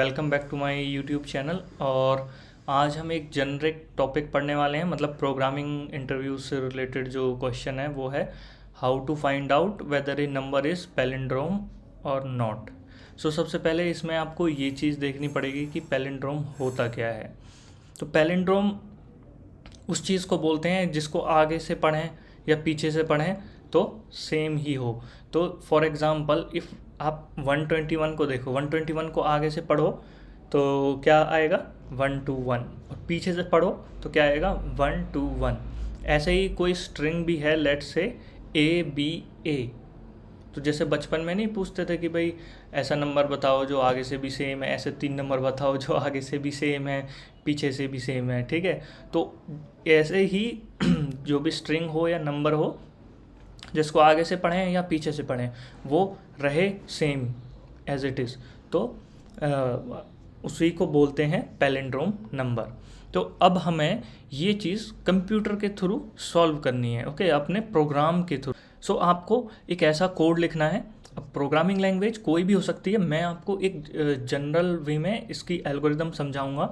Welcome back to my YouTube channel. और आज हम एक जेनरिक टॉपिक पढ़ने वाले हैं, मतलब प्रोग्रामिंग इंटरव्यू से रिलेटेड जो क्वेश्चन है वो है how to find out whether a number is palindrome और नॉट। सो सबसे पहले इसमें आपको ये चीज़ देखनी पड़ेगी कि पैलिंड्रोम होता क्या है। तो पैलिंड्रोम उस चीज़ को बोलते हैं जिसको आगे से पढ़ें या पीछे से पढ़ें तो सेम ही हो। तो फॉर एग्ज़ाम्पल इफ़ आप 121 को देखो, 121 को आगे से पढ़ो तो क्या आएगा 121, और पीछे से पढ़ो तो क्या आएगा 121। ऐसे ही कोई स्ट्रिंग भी है, लेट से ABA। तो जैसे बचपन में नहीं पूछते थे कि भाई ऐसा नंबर बताओ जो आगे से भी सेम है, ऐसे 3 नंबर बताओ जो आगे से भी सेम है पीछे से भी सेम है, ठीक है। तो ऐसे ही जो भी स्ट्रिंग हो या नंबर हो जिसको आगे से पढ़ें या पीछे से पढ़ें वो रहे सेम एज इट इज़, तो उसी को बोलते हैं पैलिंड्रोम नंबर। तो अब हमें ये चीज़ कंप्यूटर के थ्रू सॉल्व करनी है, ओके, अपने प्रोग्राम के थ्रू। सो आपको एक ऐसा कोड लिखना है। अब प्रोग्रामिंग लैंग्वेज कोई भी हो सकती है, मैं आपको एक जनरल वे में इसकी एल्गोरिदम समझाऊंगा,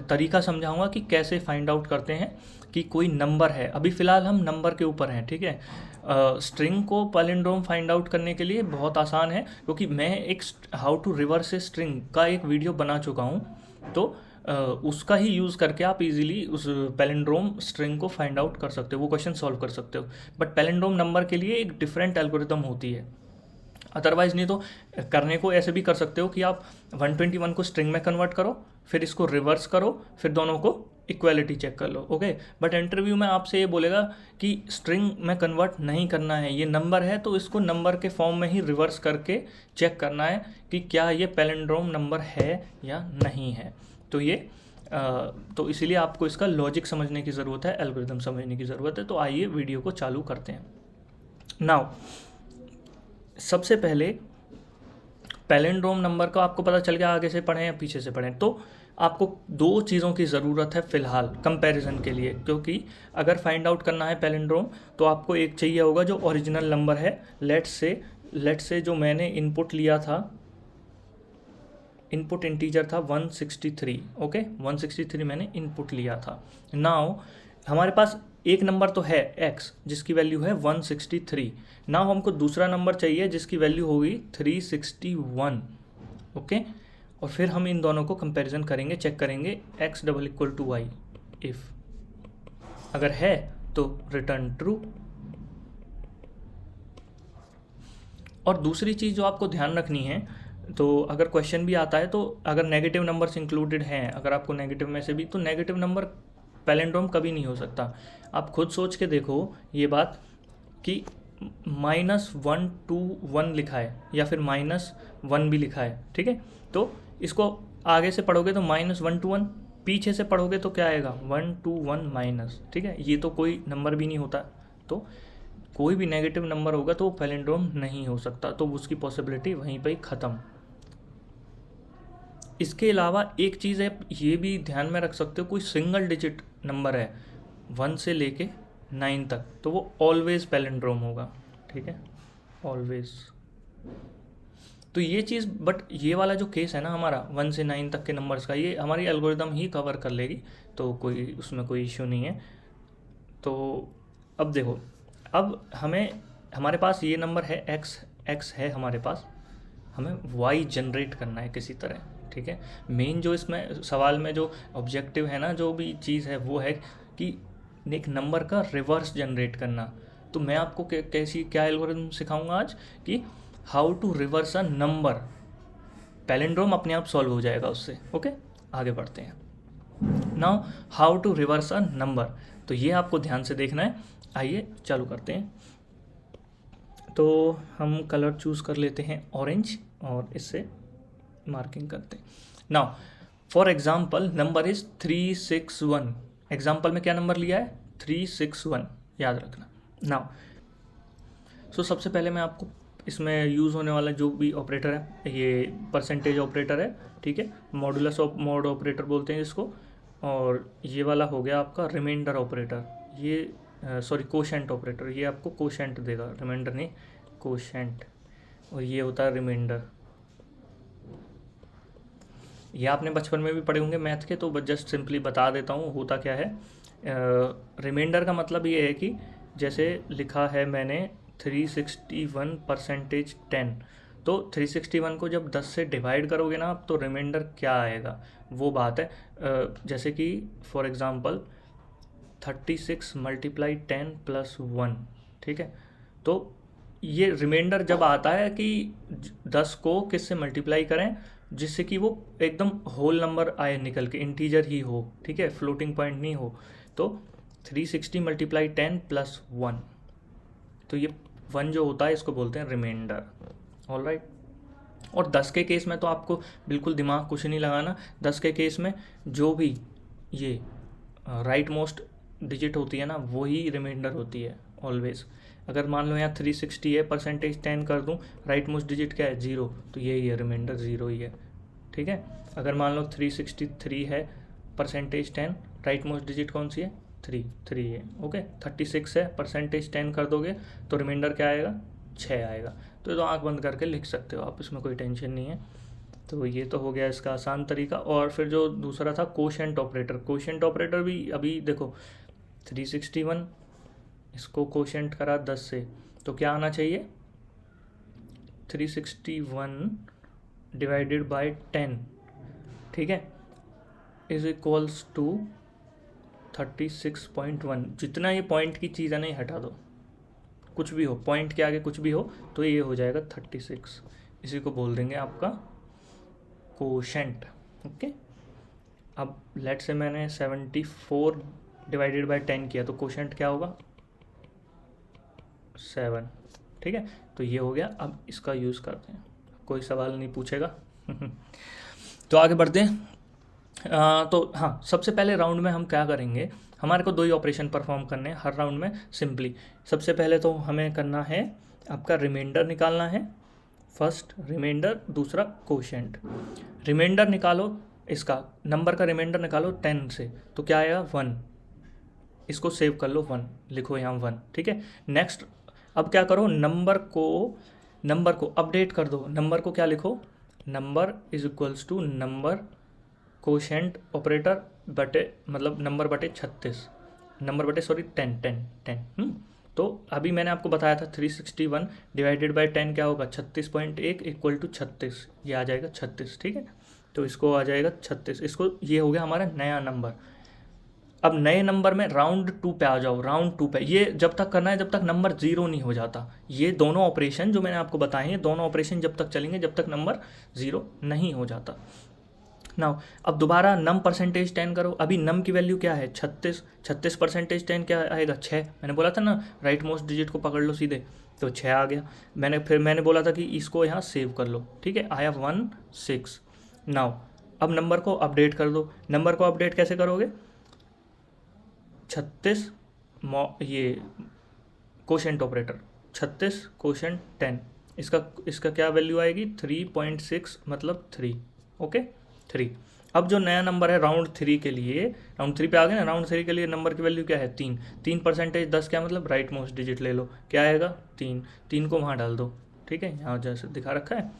तरीका समझाऊंगा कि कैसे फाइंड आउट करते हैं कि कोई नंबर है। अभी फ़िलहाल हम नंबर के ऊपर हैं, ठीक है। स्ट्रिंग को पैलिंड्रोम फाइंड आउट करने के लिए बहुत आसान है, क्योंकि मैं एक how to reverse a string का एक वीडियो बना चुका हूँ। तो उसका ही यूज़ करके आप इजीली उस पैलिंड्रोम स्ट्रिंग को फाइंड आउट कर सकते हो, वो क्वेश्चन सॉल्व कर सकते हो। बट पैलिंड्रोम नंबर के लिए एक डिफरेंट एल्गोरिदम होती है। अदरवाइज नहीं तो करने को ऐसे भी कर सकते हो कि आप 121 को स्ट्रिंग में कन्वर्ट करो, फिर इसको रिवर्स करो, फिर दोनों को इक्वालिटी चेक कर लो, ओके। बट इंटरव्यू में आपसे ये बोलेगा कि स्ट्रिंग में कन्वर्ट नहीं करना है, ये नंबर है तो इसको नंबर के फॉर्म में ही रिवर्स करके चेक करना है कि क्या ये पैलिंड्रोम नंबर है या नहीं है। तो ये तो इसीलिए आपको इसका लॉजिक समझने की ज़रूरत है, एल्गोरिदम समझने की ज़रूरत है। तो आइए वीडियो को चालू करते हैं। नाउ सबसे पहले पैलिंड्रोम नंबर का आपको पता चल गया आगे से पढ़ें या पीछे से पढ़ें, तो आपको दो चीज़ों की ज़रूरत है फ़िलहाल कंपैरिजन के लिए। क्योंकि अगर फाइंड आउट करना है पैलिंड्रोम तो आपको एक चाहिए होगा जो ओरिजिनल नंबर है। लेट्स से जो मैंने इनपुट लिया था, इनपुट इंटीजर था 163, ओके, 163 मैंने इनपुट लिया था। नाउ हमारे पास एक नंबर तो है x जिसकी वैल्यू है 163। नाउ हमको दूसरा नंबर चाहिए जिसकी वैल्यू होगी 361, ओके। और फिर हम इन दोनों को कंपैरिजन करेंगे, चेक करेंगे x double equal to y। If अगर है तो रिटर्न ट्रू। और दूसरी चीज़ जो आपको ध्यान रखनी है, तो अगर क्वेश्चन भी आता है तो अगर नेगेटिव नंबर्स इंक्लूडेड हैं, अगर आपको नेगेटिव में से भी, तो नेगेटिव नंबर पैलिंड्रोम कभी नहीं हो सकता। आप खुद सोच के देखो ये बात कि -121 लिखा है या फिर -1 भी लिखा है, ठीक है। तो इसको आगे से पढ़ोगे तो -121, पीछे से पढ़ोगे तो क्या आएगा 121 माइनस, ठीक है। ये तो कोई नंबर भी नहीं होता, तो कोई भी नेगेटिव नंबर होगा तो पैलिंड्रोम नहीं हो सकता, तो उसकी पॉसिबिलिटी वहीं पर ही ख़त्म। इसके अलावा एक चीज़ है, ये भी ध्यान में रख सकते हो, कोई सिंगल डिजिट नंबर है 1 से लेके 9 तक तो वो ऑलवेज पैलिंड्रोम होगा, ठीक है, ऑलवेज। तो ये चीज़, बट ये वाला जो केस है ना हमारा 1 से 9 तक के नंबर्स का, ये हमारी एल्गोरिदम ही कवर कर लेगी, तो कोई उसमें कोई इश्यू नहीं है। तो अब देखो, अब हमारे पास ये नंबर है x है हमारे पास, हमें y जनरेट करना है किसी तरह, ठीक है। मेन जो इसमें सवाल में जो ऑब्जेक्टिव है ना, जो भी चीज़ है वो है कि एक नंबर का रिवर्स जनरेट करना। तो मैं आपको कैसी क्या एल्गोरिथम सिखाऊंगा आज कि how to reverse a number. Palindrome अपने आप सॉल्व हो जाएगा उससे, ओके। आगे बढ़ते हैं। Now how to reverse a number, तो ये आपको ध्यान से देखना है। आइए चालू करते हैं। तो हम कलर चूज़ कर लेते हैं ऑरेंज और इससे मार्किंग करते हैं। Now for example number is 361। Example में क्या नंबर लिया है 361, याद रखना। नाउ सबसे पहले मैं आपको इसमें यूज़ होने वाला जो भी ऑपरेटर है, ये परसेंटेज ऑपरेटर है, ठीक है, मॉडुलस मोड ऑपरेटर बोलते हैं इसको। और ये वाला हो गया आपका रिमाइंडर ऑपरेटर, ये सॉरी कोशेंट ऑपरेटर, ये आपको कोशेंट देगा, रिमाइंडर नहीं कोशेंट। और ये होता है रिमाइंडर। ये आपने बचपन में भी पढ़े होंगे मैथ के, तो जस्ट सिंपली बता देता हूँ होता क्या है। रिमाइंडर का मतलब ये है कि जैसे लिखा है मैंने 361 परसेंटेज 10, तो 361 को जब 10 से डिवाइड करोगे ना आप, तो रिमाइंडर क्या आएगा वो बात है। जैसे कि फॉर एग्ज़ाम्पल 36 मल्टीप्लाई 10 प्लस 1, ठीक है। तो ये रिमाइंडर जब आता है कि 10 को किस से मल्टीप्लाई करें जिससे कि वो एकदम होल नंबर आए निकल के, इंटीजर ही हो, ठीक है, फ्लोटिंग पॉइंट नहीं हो। तो 360 मल्टीप्लाई 10 प्लस 1, तो ये 1 जो होता है इसको बोलते हैं रिमाइंडर। All right. और 10 के केस में तो आपको बिल्कुल दिमाग कुछ नहीं लगाना। 10 के केस में जो भी ये राइट मोस्ट डिजिट होती है ना, वही रिमाइंडर होती है ऑलवेज। अगर मान लो यहाँ 360 है, परसेंटेज 10 कर दूँ, राइट मोस्ट डिजिट क्या है 0, तो यही है रिमाइंडर, 0 ही है, ठीक है। अगर मान लो 363 है, परसेंटेज 10, राइट मोस्ट डिजिट कौन सी है 3 है, ओके। 36 है, परसेंटेज 10 कर दोगे तो रिमाइंडर क्या आएगा 6 आएगा। तो आंख बंद करके लिख सकते हो आप, इसमें कोई टेंशन नहीं है। तो ये तो हो गया इसका आसान तरीका। और फिर जो दूसरा था कोशेंट ऑपरेटर, कोशेंट ऑपरेटर भी अभी देखो 361 इसको कोशेंट करा 10 से, तो क्या आना चाहिए 361 डिवाइडेड बाय 10, ठीक है, इज इक्वल्स टू 36.1। जितना ये पॉइंट की चीज़ है नहीं हटा दो, कुछ भी हो पॉइंट के आगे कुछ भी हो तो ये हो जाएगा 36। इसी को बोल देंगे आपका कोशेंट, ओके। अब लेट से मैंने 74 डिवाइडेड बाय 10 किया, तो कोशेंट क्या होगा 7, ठीक है। तो ये हो गया। अब इसका यूज़ करते हैं, कोई सवाल नहीं पूछेगा। तो आगे बढ़ते हैं। तो हाँ, सबसे पहले राउंड में हम क्या करेंगे, हमारे को 2 ही ऑपरेशन परफॉर्म करने हैं हर राउंड में सिंपली। सबसे पहले तो हमें करना है आपका रिमाइंडर निकालना है, फर्स्ट रिमाइंडर, दूसरा कोशेंट। रिमाइंडर निकालो, इसका नंबर का रिमाइंडर निकालो 10 से, तो क्या आएगा 1, इसको सेव कर लो 1, लिखो यहाँ 1, ठीक है। नेक्स्ट अब क्या करो, नंबर को अपडेट कर दो। नंबर को क्या लिखो, number is equals to number quotient operator बटे, मतलब नंबर बटे 36, नंबर बटे सॉरी 10। तो अभी मैंने आपको बताया था 361 डिवाइडेड बाय 10 क्या होगा 36.1 इक्वल टू 36, ये आ जाएगा 36, ठीक है। तो इसको आ जाएगा 36, इसको, ये हो गया हमारा नया नंबर। अब नए नंबर में राउंड 2 पे आ जाओ, राउंड 2 पे ये जब तक करना है जब तक नंबर 0 नहीं हो जाता। ये दोनों ऑपरेशन जो मैंने आपको बताए हैं, दोनों ऑपरेशन जब तक चलेंगे जब तक नंबर 0 नहीं हो जाता। नाउ अब दोबारा नम परसेंटेज 10 करो। अभी नम की वैल्यू क्या है 36 परसेंटेज 10 क्या आएगा 6। मैंने बोला था ना राइट मोस्ट डिजिट को पकड़ लो सीधे, तो 6 आ गया। मैंने बोला था कि इसको यहाँ सेव कर लो, ठीक है, आई हैव 16। नाउ अब नंबर को अपडेट कर दो। नंबर को अपडेट कैसे करोगे, 36 ये कोशेंट ऑपरेटर 36 कोशेंट 10, इसका क्या वैल्यू आएगी 3.6, मतलब 3, ओके 3। अब जो नया नंबर है राउंड 3 के लिए, राउंड 3 पे आ गए ना, राउंड 3 के लिए नंबर की वैल्यू क्या है 3 परसेंटेज 10 क्या मतलब राइट मोस्ट डिजिट ले लो, क्या आएगा 3 को वहाँ डाल दो, ठीक है, यहाँ जैसे दिखा रखा है।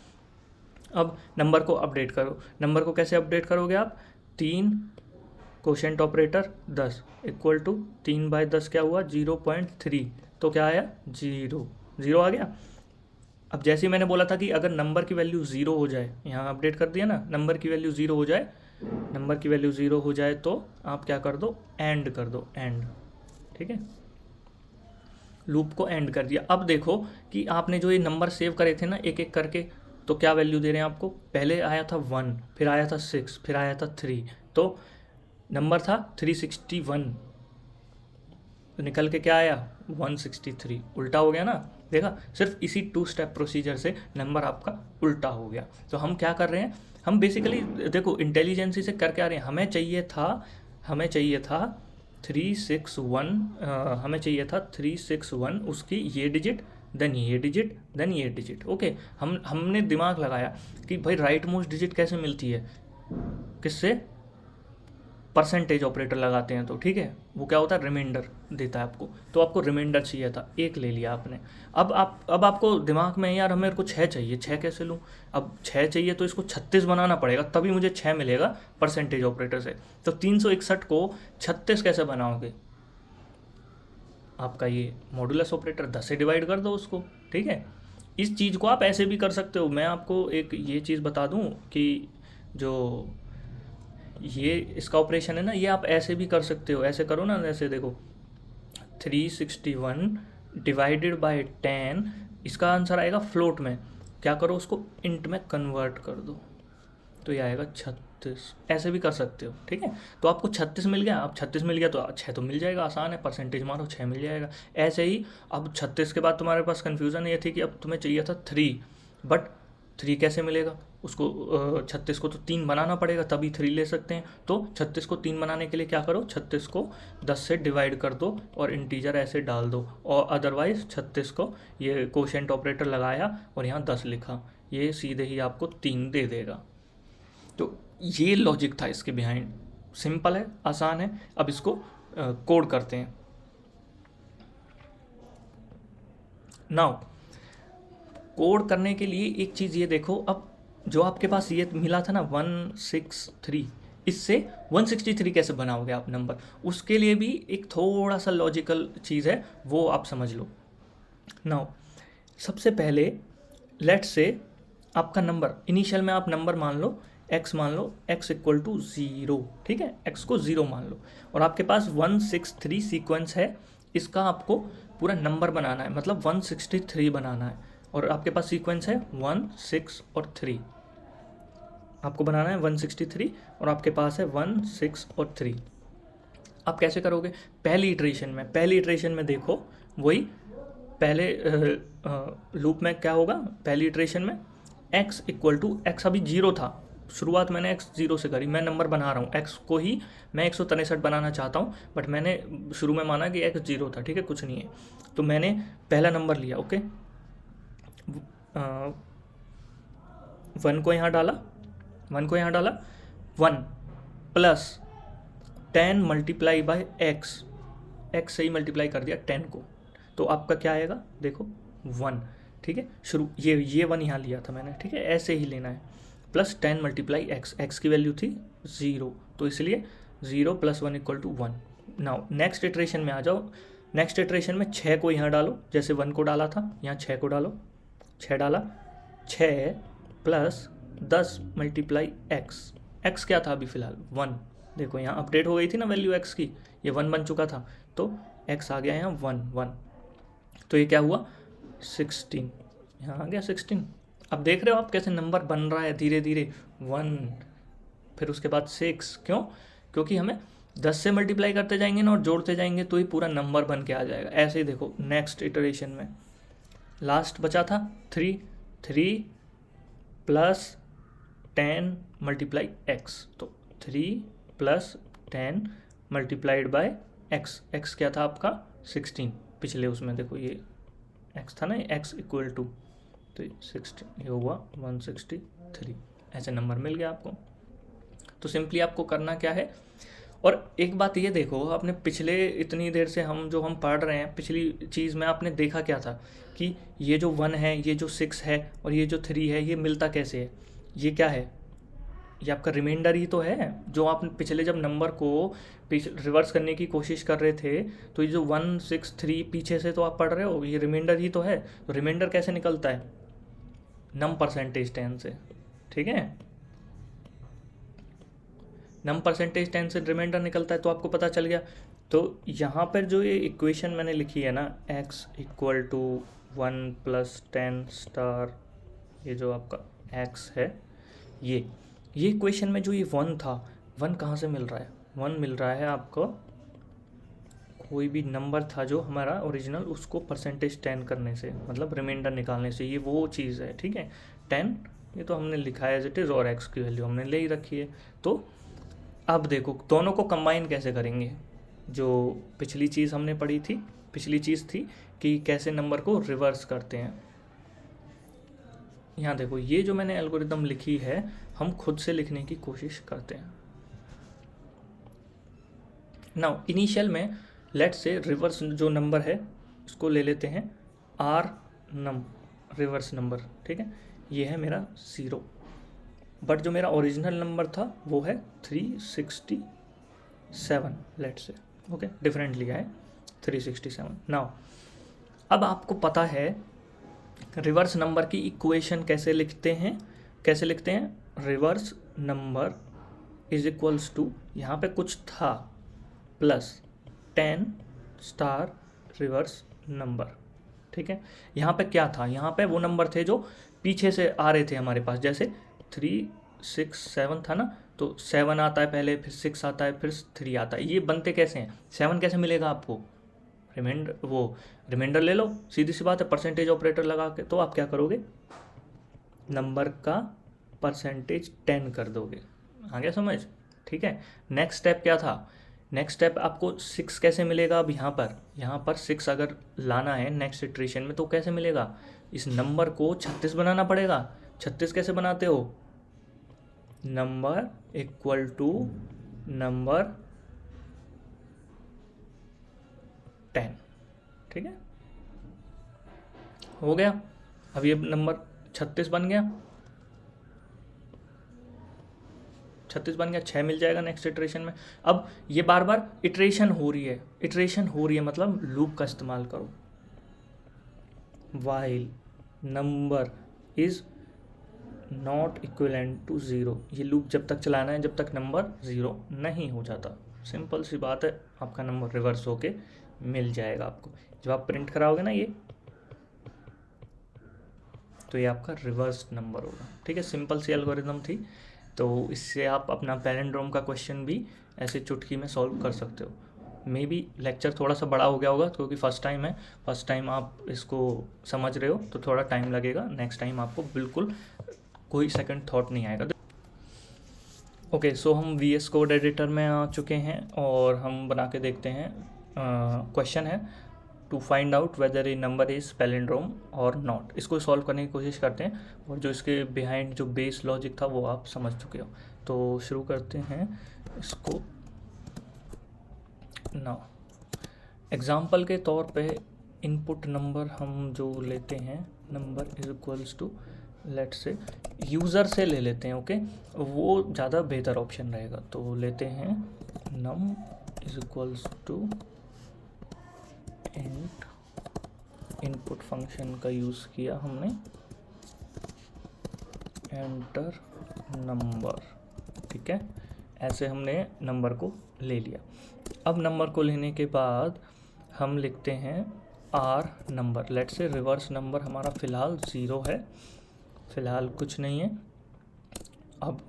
अब नंबर को अपडेट करो। नंबर को कैसे अपडेट करोगे आप, 3 कोशेंट ऑपरेटर 10 इक्वल टू 3/10 क्या हुआ 0.3, तो क्या आया 0 आ गया। अब जैसे ही मैंने बोला था कि अगर नंबर की वैल्यू 0 हो जाए, यहाँ अपडेट कर दिया ना, नंबर की वैल्यू 0 हो जाए, नंबर की वैल्यू 0 हो जाए तो आप क्या कर दो, एंड कर दो, एंड, ठीक है, लूप को एंड कर दिया। अब देखो कि आपने जो ये नंबर सेव करे थे ना एक एक करके, तो क्या वैल्यू दे रहे हैं आपको, पहले आया था 1, फिर आया था 6, फिर आया था 3, तो नंबर था 361, तो निकल के क्या आया 163, उल्टा हो गया ना। देखा, सिर्फ इसी 2 स्टेप प्रोसीजर से नंबर आपका उल्टा हो गया। तो हम क्या कर रहे हैं, हम बेसिकली देखो इंटेलिजेंसी से करके आ रहे हैं। हमें चाहिए था 361, हमें चाहिए था 361, उसकी ये डिजिट, देन ये डिजिट, देन ये डिजिट, ओके। हमने दिमाग लगाया कि भाई राइट मोस्ट डिजिट कैसे मिलती है, किससे, परसेंटेज ऑपरेटर लगाते हैं तो ठीक है, वो क्या होता है, रिमाइंडर देता है आपको। तो आपको रिमाइंडर चाहिए था, एक ले लिया आपने। अब आपको दिमाग में यार मेरे को 6 चाहिए, 6 कैसे लूँ? अब 6 चाहिए तो इसको 36 बनाना पड़ेगा, तभी मुझे 6 मिलेगा परसेंटेज ऑपरेटर से। तो 361 को 36 कैसे बनाओगे? आपका ये मॉडुलस ऑपरेटर 10 से डिवाइड कर दो उसको, ठीक है। इस चीज़ को आप ऐसे भी कर सकते हो। मैं आपको एक ये चीज़ बता दूं कि जो ये इसका ऑपरेशन है ना, ये आप ऐसे भी कर सकते हो। ऐसे करो ना, जैसे देखो 361 डिवाइडेड बाय 10, इसका आंसर आएगा फ्लोट में। क्या करो, उसको इंट में कन्वर्ट कर दो, तो ये आएगा 36। ऐसे भी कर सकते हो, ठीक है। तो आपको 36 मिल गया। अब 36 मिल गया तो 6 तो मिल जाएगा, आसान है, परसेंटेज मारो 6 मिल जाएगा। ऐसे ही अब 36 के बाद तुम्हारे पास कन्फ्यूज़न ये थी कि अब तुम्हें चाहिए था 3, बट 3 कैसे मिलेगा? उसको 36 को तो 3 बनाना पड़ेगा, तभी 3 ले सकते हैं। तो 36 को 3 बनाने के लिए क्या करो, 36 को 10 से डिवाइड कर दो और इंटीजर ऐसे डाल दो, और अदरवाइज 36 को ये कोशेंट ऑपरेटर लगाया और यहाँ 10 लिखा, ये सीधे ही आपको 3 दे देगा। तो ये लॉजिक था इसके बिहाइंड। सिंपल है, आसान है। अब इसको कोड करते हैं। नाउ कोड करने के लिए एक चीज़ ये देखो, अब जो आपके पास ये मिला था ना 163, इससे 163 कैसे बनाओगे आप नंबर? उसके लिए भी एक थोड़ा सा लॉजिकल चीज़ है, वो आप समझ लो। नाउ सबसे पहले लेट्स से आपका नंबर, इनिशियल में आप नंबर मान लो x, मान लो x इक्वल टू 0, ठीक है, x को 0 मान लो, और आपके पास 163 सीक्वेंस है। इसका आपको पूरा नंबर बनाना है, मतलब 163 बनाना है, और आपके पास सीक्वेंस है 1, 6 और 3। आपको बनाना है 163 और आपके पास है 1, 6 और 3। आप कैसे करोगे? पहली इटरेशन में देखो, वही पहले लूप में क्या होगा, पहली इटरेशन में x इक्वल टू, x अभी 0 था, शुरुआत मैंने x 0 से करी, मैं नंबर बना रहा हूँ x को ही मैं 163 बनाना चाहता हूँ, बट मैंने शुरू में माना कि x 0 था, ठीक है, कुछ नहीं है। तो मैंने पहला नंबर लिया, ओके, 1 को यहाँ डाला, 1 प्लस 10 मल्टीप्लाई बाय x से ही मल्टीप्लाई कर दिया 10 को, तो आपका क्या आएगा, देखो 1, ठीक है। शुरू ये 1 यहाँ लिया था मैंने, ठीक है, ऐसे ही लेना है, प्लस 10 मल्टीप्लाई x की वैल्यू थी 0, तो इसलिए 0 plus 1 equal to 1। Now next iteration में आ जाओ। नेक्स्ट इटरेशन में 6 को यहाँ डालो, जैसे 1 को डाला था, यहाँ 6 को डालो, 6 डाला, 6 प्लस 10 मल्टीप्लाई x क्या था अभी फ़िलहाल 1, देखो यहाँ अपडेट हो गई थी ना वैल्यू x की, ये 1 बन चुका था, तो x आ गया यहाँ 1, तो ये क्या हुआ 16, यहाँ आ गया 16। अब देख रहे हो आप कैसे नंबर बन रहा है धीरे धीरे, 1, फिर उसके बाद 6, क्यों? क्योंकि हमें 10 से मल्टीप्लाई करते जाएंगे ना और जोड़ते जाएंगे तो ही पूरा नंबर बन के आ जाएगा। ऐसे ही देखो नेक्स्ट इटरेशन में लास्ट बचा था 3 प्लस 10 मल्टीप्लाई x, तो 3 प्लस 10 मल्टीप्लाइड बाय x क्या था आपका 16, पिछले उसमें देखो ये x था ना, x इक्वल टू, तो 16, ये हुआ 163, ऐसे नंबर मिल गया आपको। तो सिंपली आपको करना क्या है, और एक बात ये देखो, आपने पिछले इतनी देर से हम पढ़ रहे हैं, पिछली चीज़ में आपने देखा क्या था कि ये जो 1 है, ये जो 6 है और ये जो 3 है, ये मिलता कैसे है? ये क्या है? ये आपका रिमाइंडर ही तो है। जो आपने पिछले जब नंबर को रिवर्स करने की कोशिश कर रहे थे, तो ये जो 163 पीछे से तो आप पढ़ रहे हो, ये रिमाइंडर ही तो है। तो रिमाइंडर कैसे निकलता है? नम परसेंटेज 10 से, ठीक है, नम परसेंटेज 10 से रिमाइंडर निकलता है, तो आपको पता चल गया। तो यहाँ पर जो ये इक्वेशन मैंने लिखी है ना, x equal to 1 plus 10 star, ये जो आपका x है, ये इक्वेशन में जो ये 1 था, 1 कहाँ से मिल रहा है? 1 मिल रहा है आपको, कोई भी नंबर था जो हमारा ओरिजिनल, उसको परसेंटेज 10 करने से, मतलब रिमाइंडर निकालने से, ये वो चीज़ है, ठीक है। 10 ये तो हमने लिखा है एज इट इज़, और x की वैल्यू हमने ले ही रखी है। तो अब देखो दोनों को कंबाइन कैसे करेंगे। जो पिछली चीज़ हमने पढ़ी थी, पिछली चीज़ थी कि कैसे नंबर को रिवर्स करते हैं। यहाँ देखो ये जो मैंने एल्गोरिदम लिखी है, हम खुद से लिखने की कोशिश करते हैं। नाउ इनिशियल में लेट से रिवर्स जो नंबर है उसको ले लेते हैं आर रिवर्स नंबर, ठीक है, ये है मेरा 0, बट जो मेरा ओरिजिनल नंबर था वो है 367 लेट से, ओके, डिफरेंट लिया है 367। नाउ अब आपको पता है रिवर्स नंबर की इक्वेशन कैसे लिखते हैं, reverse number is equals to, यहाँ पे कुछ था प्लस 10 स्टार रिवर्स नंबर, ठीक है। यहाँ पे क्या था, यहाँ पे वो नंबर थे जो पीछे से आ रहे थे हमारे पास, जैसे 367 था ना, तो 7 आता है पहले, फिर 6 आता है, फिर 3 आता है। ये बनते कैसे हैं, 7 कैसे मिलेगा आपको, रिमाइंडर ले लो, सीधी सी बात है, परसेंटेज ऑपरेटर लगा के। तो आप क्या करोगे, नंबर का परसेंटेज 10 कर दोगे, आ गया समझ, ठीक है। नेक्स्ट स्टेप क्या था, नेक्स्ट स्टेप आपको 6 कैसे मिलेगा। अब यहाँ पर 6 अगर लाना है नेक्स्ट इटरेशन में तो कैसे मिलेगा, इस नंबर को 36 बनाना पड़ेगा। 36 कैसे बनाते हो, नंबर इक्वल टू नंबर 10, ठीक है, हो गया। अब ये नंबर 36 बन गया, 36 बन गया, 6 मिल जाएगा नेक्स्ट इटरेशन में। अब ये बार बार इटरेशन हो रही है, मतलब लूप का इस्तेमाल करो, while number is not equivalent to 0, ये लूप जब तक चलाना है जब तक नंबर 0 नहीं हो जाता। सिंपल सी बात है, आपका नंबर रिवर्स होके मिल जाएगा आपको। जब आप प्रिंट कराओगे ना ये, तो ये आपका रिवर्स नंबर होगा, ठीक है। सिंपल सी एल्गोरिथम थी, तो इससे आप अपना पैलिंड्रोम का क्वेश्चन भी ऐसे चुटकी में सॉल्व कर सकते हो। मे बी लेक्चर थोड़ा सा बड़ा हो गया होगा क्योंकि फर्स्ट टाइम आप इसको समझ रहे हो, तो थोड़ा टाइम लगेगा। नेक्स्ट टाइम आपको बिल्कुल कोई सेकंड थॉट नहीं आएगा। ओके, सो हम VS कोड एडिटर में आ चुके हैं और हम बना के देखते हैं। क्वेश्चन है to find out whether a number is palindrome और नॉट। इसको सॉल्व करने की कोशिश करते हैं और जो इसके बिहाइंड जो बेस लॉजिक था वो आप समझ चुके हो। तो शुरू करते हैं इसको। नाउ एग्जाम्पल के तौर पे इनपुट नंबर हम जो लेते हैं, number is equals to let say user से ले लेते हैं, ओके, वो ज़्यादा बेहतर ऑप्शन रहेगा। तो लेते हैं num is equals to int, input function का यूज़ किया हमने, एंटर नंबर, ठीक है। ऐसे हमने नंबर को ले लिया। अब नंबर को लेने के बाद हम लिखते हैं आर नंबर, लेट से रिवर्स नंबर हमारा फ़िलहाल 0 है, फ़िलहाल कुछ नहीं है। अब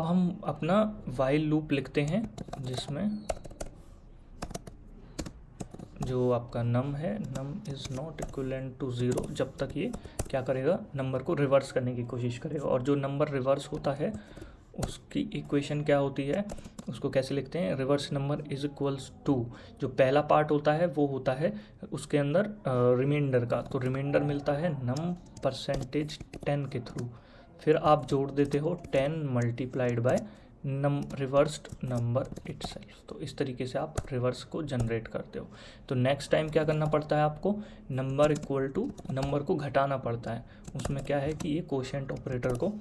हम अपना वाइल लूप लिखते हैं जिसमें जो आपका नम है, नम इज़ नॉट इक्विवेलेंट टू 0, जब तक ये क्या करेगा, नंबर को रिवर्स करने की कोशिश करेगा। और जो नंबर रिवर्स होता है उसकी इक्वेशन क्या होती है, उसको कैसे लिखते हैं, reverse number is equals to, जो पहला पार्ट होता है वो होता है उसके अंदर रिमाइंडर का, तो रिमाइंडर मिलता है नम परसेंटेज 10 के थ्रू, फिर आप जोड़ देते हो 10 multiplied by reversed number itself. तो इस तरीके से आप रिवर्स को जनरेट करते हो। तो नेक्स्ट टाइम क्या करना पड़ता है आपको, नंबर इक्वल टू नंबर को घटाना पड़ता है। उसमें क्या है कि ये कोशेंट ऑपरेटर को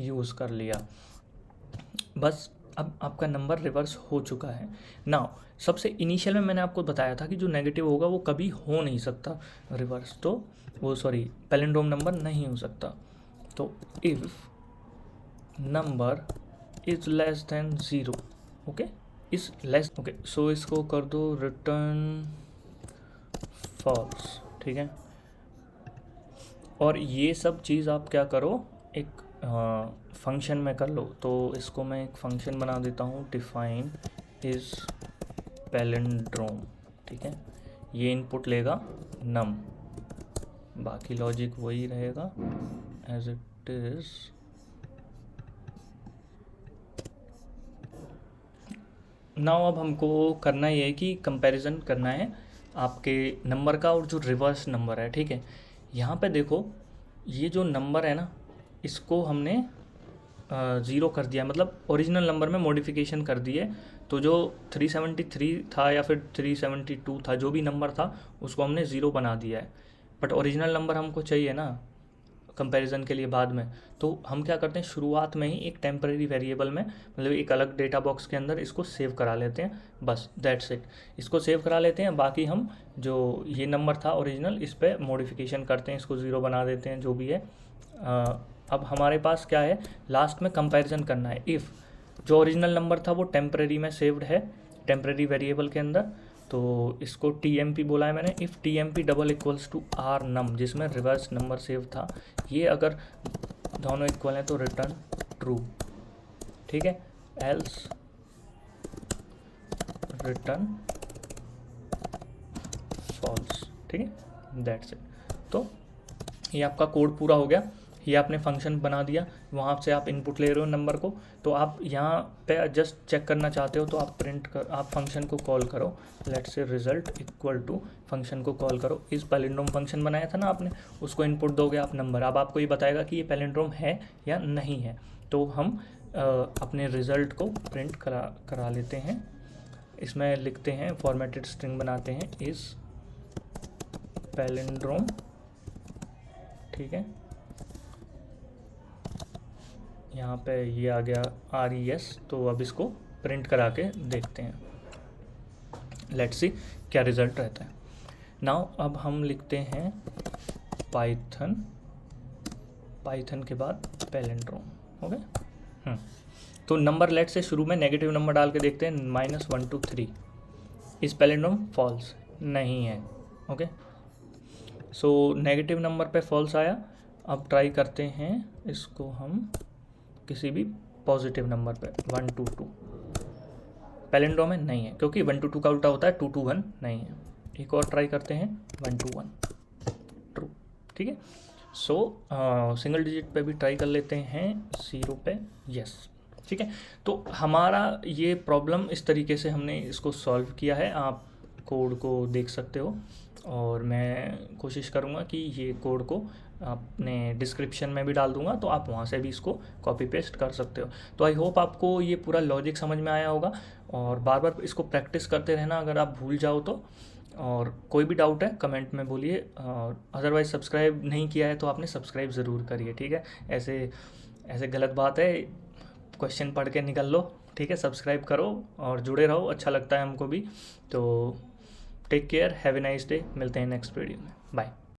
यूज़ कर लिया, बस अब आपका नंबर रिवर्स हो चुका है। नाउ सबसे इनिशियल में मैंने आपको बताया था कि जो नेगेटिव होगा वो कभी हो नहीं सकता रिवर्स, तो वो पैलिंड्रोम नंबर नहीं हो सकता। तो if number is less than 0, okay, is less, okay, so इसको कर दो रिटर्न फॉल्स, ठीक है। और ये सब चीज़ आप क्या करो, एक फंक्शन में कर लो। तो इसको मैं एक फंक्शन बना देता हूँ, डिफाइन इज पैलिंड्रोम, ठीक है। ये इनपुट लेगा नम, बाकी लॉजिक वही रहेगा एज इट इज। नाउ अब हमको करना ये है कि कंपैरिजन करना है आपके नंबर का और जो रिवर्स नंबर है, ठीक है। यहाँ पे देखो, ये जो नंबर है ना, इसको हमने ज़ीरो कर दिया, मतलब ओरिजिनल नंबर में मॉडिफिकेशन कर दिए, तो जो 373 था या फिर 372 था, जो भी नंबर था उसको हमने ज़ीरो बना दिया है, बट ओरिजिनल नंबर हमको चाहिए ना कंपैरिजन के लिए बाद में। तो हम क्या करते हैं, शुरुआत में ही एक टेम्परेरी वेरिएबल में, मतलब एक अलग डेटा बॉक्स के अंदर इसको सेव करा लेते हैं, बस दैट्स इट। इसको सेव करा लेते हैं, बाकी हम जो ये नंबर था ओरिजिनल, इस पर मॉडिफिकेशन करते हैं, इसको ज़ीरो बना देते हैं, जो भी है। अब हमारे पास क्या है, लास्ट में कंपैरिजन करना है। इफ़ जो ओरिजिनल नंबर था वो टेम्परेरी में सेव्ड है, टेम्परेरी वेरिएबल के अंदर, तो इसको TMP बोला है मैंने। If TMP double equals to R num, जिसमें रिवर्स नंबर सेव था, ये अगर दोनों इक्वल हैं तो रिटर्न ट्रू, ठीक है, एल्स रिटर्न फॉल्स, ठीक है, दैट्स इट। तो ये आपका कोड पूरा हो गया, ये आपने फंक्शन बना दिया, वहाँ से आप इनपुट ले रहे हो नंबर को, तो आप यहाँ पे जस्ट चेक करना चाहते हो तो आप फंक्शन को कॉल करो, let's say result equal to, function को कॉल करो, इस पैलिंड्रोम फंक्शन बनाया था ना आपने, उसको इनपुट दोगे आप नंबर। अब आपको ये बताएगा कि ये पैलिंड्रोम है या नहीं है, तो हम अपने रिज़ल्ट को प्रिंट करा लेते हैं। इसमें लिखते हैं, फॉर्मेटेड स्ट्रिंग बनाते हैं, इस पैलिंड्रोम, ठीक है, यहाँ पे ये आ गया RES। तो अब इसको प्रिंट करा के देखते हैं, लेट्स सी क्या रिज़ल्ट रहता है। नाउ अब हम लिखते हैं पाइथन के बाद पैलिंड्रोम, हो गया। तो नंबर लेट से शुरू में नेगेटिव नंबर डाल के देखते हैं, -1 2 3, इस पैलिंड्रोम फॉल्स नहीं है, ओके। सो नेगेटिव नंबर पे फॉल्स आया। अब ट्राई करते हैं इसको हम किसी भी पॉजिटिव नंबर पे, 1 2 2, पैलिंड्रोम में नहीं है, क्योंकि 1 2 2 का उल्टा होता है 2 2 1, नहीं है। एक और ट्राई करते हैं, 1 2 1, ट्रू, ठीक है। सो सिंगल डिजिट पे भी ट्राई कर लेते हैं, 0 पे यस, ठीक है। तो हमारा ये प्रॉब्लम इस तरीके से हमने इसको सॉल्व किया है, आप कोड को देख सकते हो, और मैं कोशिश करूँगा कि ये कोड को अपने डिस्क्रिप्शन में भी डाल दूंगा, तो आप वहाँ से भी इसको कॉपी पेस्ट कर सकते हो। तो आई होप आपको ये पूरा लॉजिक समझ में आया होगा, और बार बार इसको प्रैक्टिस करते रहना अगर आप भूल जाओ तो। और कोई भी डाउट है कमेंट में बोलिए, और अदरवाइज सब्सक्राइब नहीं किया है तो आपने सब्सक्राइब ज़रूर करिए, ठीक है। ऐसे गलत बात है, क्वेश्चन पढ़ के निकल लो, ठीक है। सब्सक्राइब करो और जुड़े रहो, अच्छा लगता है हमको भी। तो take care, have a nice day, मिलते हैं नेक्स्ट वीडियो में, बाय।